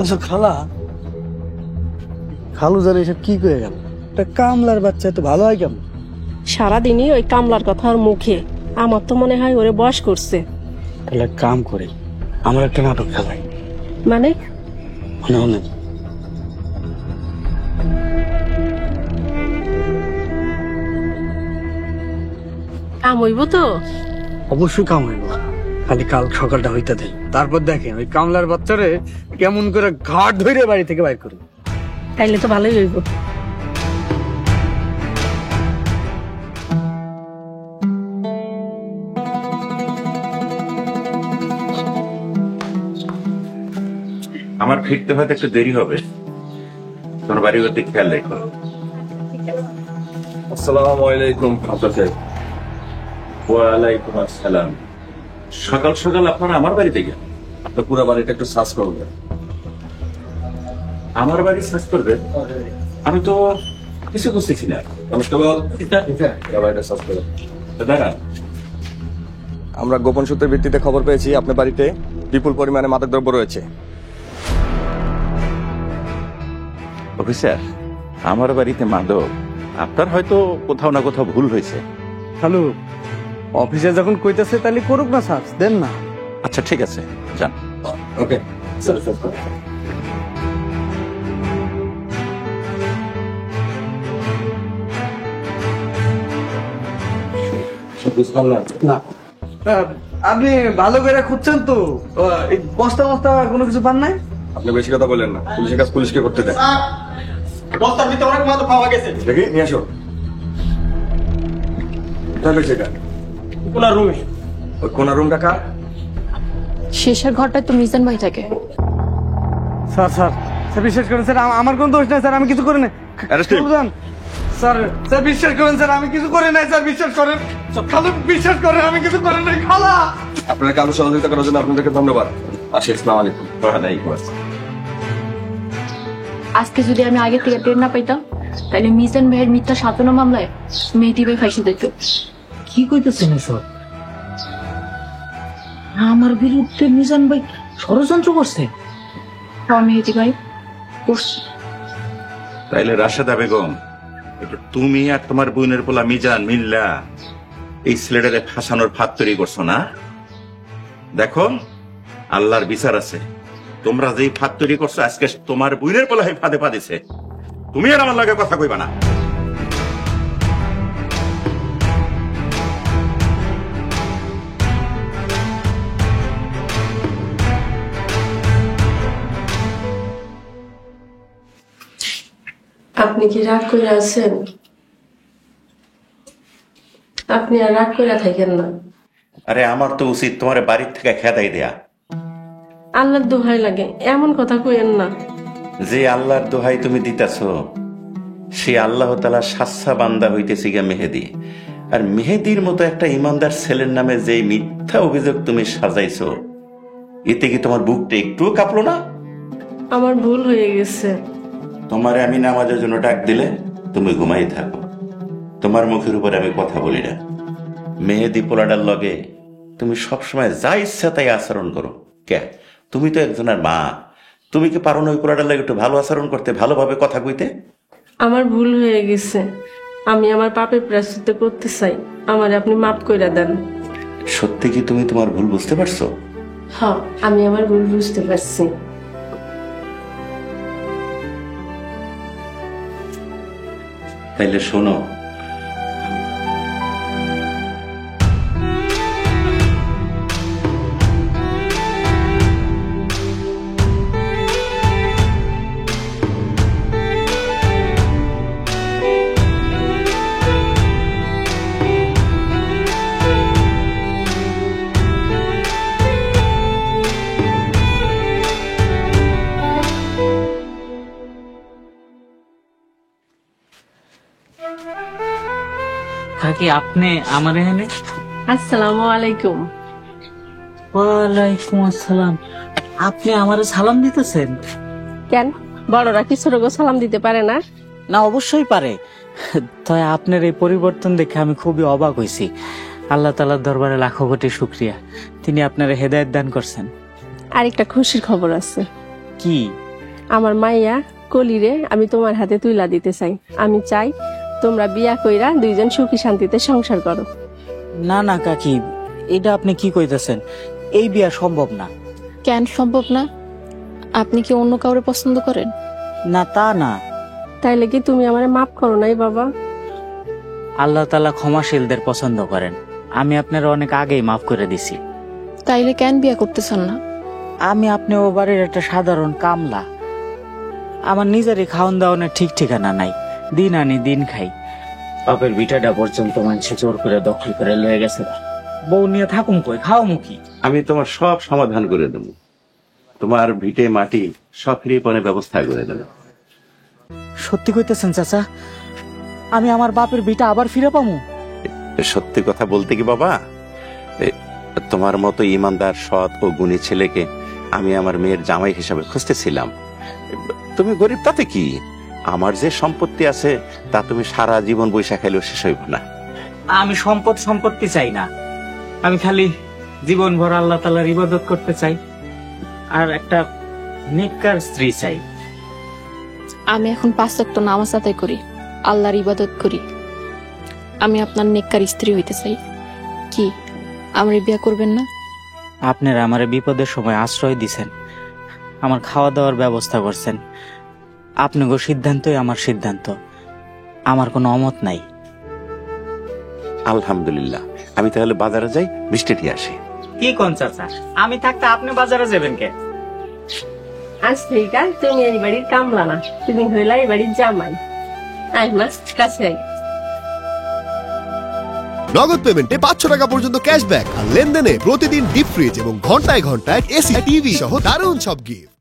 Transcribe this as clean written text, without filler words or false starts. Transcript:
আচ্ছা খালা, খালু জানে এসব কি করে গেল? একটা কামলার বাচ্চা তো ভালো হয় কেমন? সারাদিনই ওই কামলার কথা ওর মুখে। আমার তো মনে হয় ওরে বয়স করছে। তাহলে এক কাম করে আমার একটা নাটক খেলাই। মানে মনে মনে কাম হইব তো? অবশ্যই কাম হইব, খালি কাল সকালটা হইতে দেয়। তারপর দেখেন ওই কামলার বাচ্চারে কেমন করে ঘাট ধরে বাড়ি থেকে বাইর করি। তাইলে তো ভালোই হইব। আমার ফিরতে হয়তো একটু দেরি হবে, তোমার বাড়ির প্রতি খেয়াল রেখো। আসসালামু আলাইকুম আব্দুল সাহেব। ওয়ালাইকুম আসসালাম। সকাল সকাল আপনারা আমার বাড়িতে গেলেন? তো পুরো বাড়িটা একটু সার্চ করবেন। আমার বাড়ি সার্চ করবেন? আমি তো কিছু বুঝতেছি না। কনস্টেবল, বাড়িটা সার্চ করবেন। দাঁড়ান, আমরা গোপন সূত্রের ভিত্তিতে খবর পেয়েছি আপনার বাড়িতে বিপুল পরিমাণে মাদকদ্রব্য রয়েছে। অফিসার, আমার বাড়িতে মাদক? আপনার হয়তো কোথাও না কোথাও ভুল হয়েছে। খালু অফিসে যখন কইতেছে তাহলে করুক না, সার্চ দেন না। আচ্ছা ঠিক আছে, যান। Okay sir. না আপনি ভালো করে খুঁজছেন তো? এই বস্তা বস্তা কোনো কিছু পান নাই? আপনি বেশি কথা বললেন না, পুলিশের কাজ পুলিশকে করতে দেন। বস্তার ভিতরে অনেক মাদক পাওয়া গেছে। দেখি নিয়ে আসো। তাহলে সেটা কোনার রুমে। ওই কোন রুমটা কার? শেষের ঘরটায় তো মিজান ভাই থাকে। স্যার স্যার স্যার বিশ্বাস করেন স্যার, আমার কোনো দোষ নাই স্যার, আমি কিছু করি নাই। Arrest him. স্যার স্যার বিশ্বাস করেন স্যার, আমি কিছু করি নাই স্যার, বিশ্বাস করেন। খালু বিশ্বাস করেন, আমি কিছু করি নাই। খালা আপনার কালো সহযোগিতা করার জন্য আপনাদেরকে ধন্যবাদ। আসি, আসসালামু আলাইকুম। ওয়ালাইকুম আসসালাম। আজকে যদি আমি আগে থেকে টের না পাইতাম তাহলে মিজান ভাইয়ের মিথ্যা সাজানো মামলায় মেহেদি ভাই ফাঁসি দিত। কি কইতেছেন এসব? আমার বিরুদ্ধে মিজান ভাই ষড়যন্ত্র করছে? হ্যাঁ মেহেদি ভাই করছি। তাইলে রাশেদা বেগম, এটা তুমি আর তোমার বোনের পোলা মিজান মিল্লা এই ছেলেটারে ফাঁসানোর ফাঁদ তৈরি করছো না? দেখো, আল্লাহর বিচার আছে। তোমরা যেই ফাঁদ তৈরি করছো, আজকে তোমার বোনের পোলা এই ফাঁদে ফাঁদিছে। তুমি আর আমার লগে কথা কইবা না। আপনি কি রাগ করে আছেন? আপনি আর রাগ করে থাকেন না। আরে আমার তো উচিত তোমার বাড়ির থেকে খেদাই দেয়া। আল্লাহর দোহাই লাগে, এমন কথা কইেন না। যে আল্লাহর দোহাই তুমি দিতেছ, সে আল্লাহ তাআলা সাচ্চা বান্দা হইতেছে গিয়া মেহেদি। আর মেহেদির মতো একটা ইমানদার ছেলের নামে যে মিথ্যা অভিযোগ তুমি সাজাইছো, এতে কি তোমার বুকটা একটুও কাঁপলো না? আমার ভুল হয়ে গেছে। তোমারে আমি নামাজের জন্য ডাক দিলে তুমি ঘুমাই থাকো, তোমার মুখের উপরে আমি কথা বলি না। মেহেদি পোলাডার লগে তুমি সবসময় যা ইচ্ছা তাই আচরণ করো। কে, তুমি তো একজনের মা, তুমি কি পারো না ওই পোলাডার লাগে একটু ভালো আচরণ করতে, ভালোভাবে কথা কইতে? আমার ভুল হয়ে গেছে, আমি আমার পাপের প্রায়শ্চিত্ত করতে চাই, আমারে আপনি মাফ কইরা দেন। সত্যি কি তুমি তোমার ভুল বুঝতে পারছো? হ্যাঁ, আমি আমার ভুল বুঝতে পারছি। তাইলে শোনো, কাকি আপনি আমার এখানে? আসসালামু আলাইকুম। ওয়ালাইকুম আসসালাম। আপনি আমারে সালাম দিতেছেন? কেন, বড়রা কি ছোটকে সালাম দিতে পারে না? না অবশ্যই পারে, তাই আপনার এই পরিবর্তন দেখে আমি খুবই অবাক হয়েছি। আল্লাহ তাআলার দরবারে লাখো কোটি শুকরিয়া, তিনি আপনার হেদায়েত দান করছেন। আর একটা খুশির খবর আছে। কি? আমার মাইয়া কলিরে আমি তোমার হাতে তুইলা দিতে চাই। আমি চাই তোমরা বিয়া কইরা দুইজন সুখী শান্তিতে সংসার করো। না না কাকি, এটা আপনি কি কইতেছেন? এই বিয়া সম্ভব না। কেন সম্ভব না? আপনি কি অন্য কাউরে পছন্দ করেন? না তা না, তাইলে কি তুমি আমারে মাফ করো নাই বাবা? আল্লাহ তাআলা ক্ষমাশীলদের পছন্দ করেন। আমি আপনার অনেক আগেই মাফ করে দিছি। তাইলে কেন বিয়া করতেছেন না? আমি আপনি ও বাড়ির একটা সাধারণ কামলা। আমার নিজেরই খাওন দাওয়ানের ঠিক ঠিকানা নাই, দিন আনি দিন খাই। বাপের বিটাটা পর্যন্ত মানুষে জোর করে দখল করে লয়ে গেছে। বউ নিয়ে থাকুম কই, খাও মুখি। আমি তোমার সব সমাধান করে দেবো, তোমার ভিটে মাটি সব ফিরিয়ে পনের ব্যবস্থা করে দেবো। সত্যি কইতেছেন চাচা? আমি আমার বাপের বিটা আবার ফিরে পামু? সত্যি কথা বলতে কি বাবা, তোমার মতো ইমানদার সৎ ও গুণী ছেলেকে আমি আমার মেয়ের জামাই হিসাবে খুঁজতেছিলাম। তুমি গরিব তাতে কি, আমার যে সম্পত্তি আছে তা তুমি সারা জীবন বৈশা খাইলেও শেষ হইব না। আমি সম্পত্তি চাই না, আমি খালি জীবন ভর আল্লাহ তাআলার ইবাদত করতে চাই, আর একটা নেককার স্ত্রী চাই। আমি এখন 5 ওয়াক্ত নামাজ আদায় করি, আল্লাহর ইবাদত করি। আমি আপনার নেককার স্ত্রী হইতে চাই। কি আমারে বিয়া করবেন না? আপনারা আমার বিপদের সময় আশ্রয় দিছেন, আমার খাওয়া দাওয়ার ব্যবস্থা করছেন। আপনার সিদ্ধান্তই আমার সিদ্ধান্ত, আমার কোনো অমত নাই। আলহামদুলিল্লাহ, আমি তাহলে বাজারে যাই, মিষ্টিটি আসি। কি কোন চাচা, আমি থাকতে আপনি বাজারে যাবেন কে? আজ থেকে তুমি এই বাড়ির কামলা না, তুমি হইলা এই বাড়ির জামাই। আয় মা, কাছে আয়। নগদ পেমেন্টে 500 টাকা পর্যন্ত ক্যাশব্যাক আর লেনদেনে প্রতিদিন ডিপ ফ্রিজ এবং ঘন্টায় ঘন্টায় এসি টিভি সহ দারুণ সব গিফট।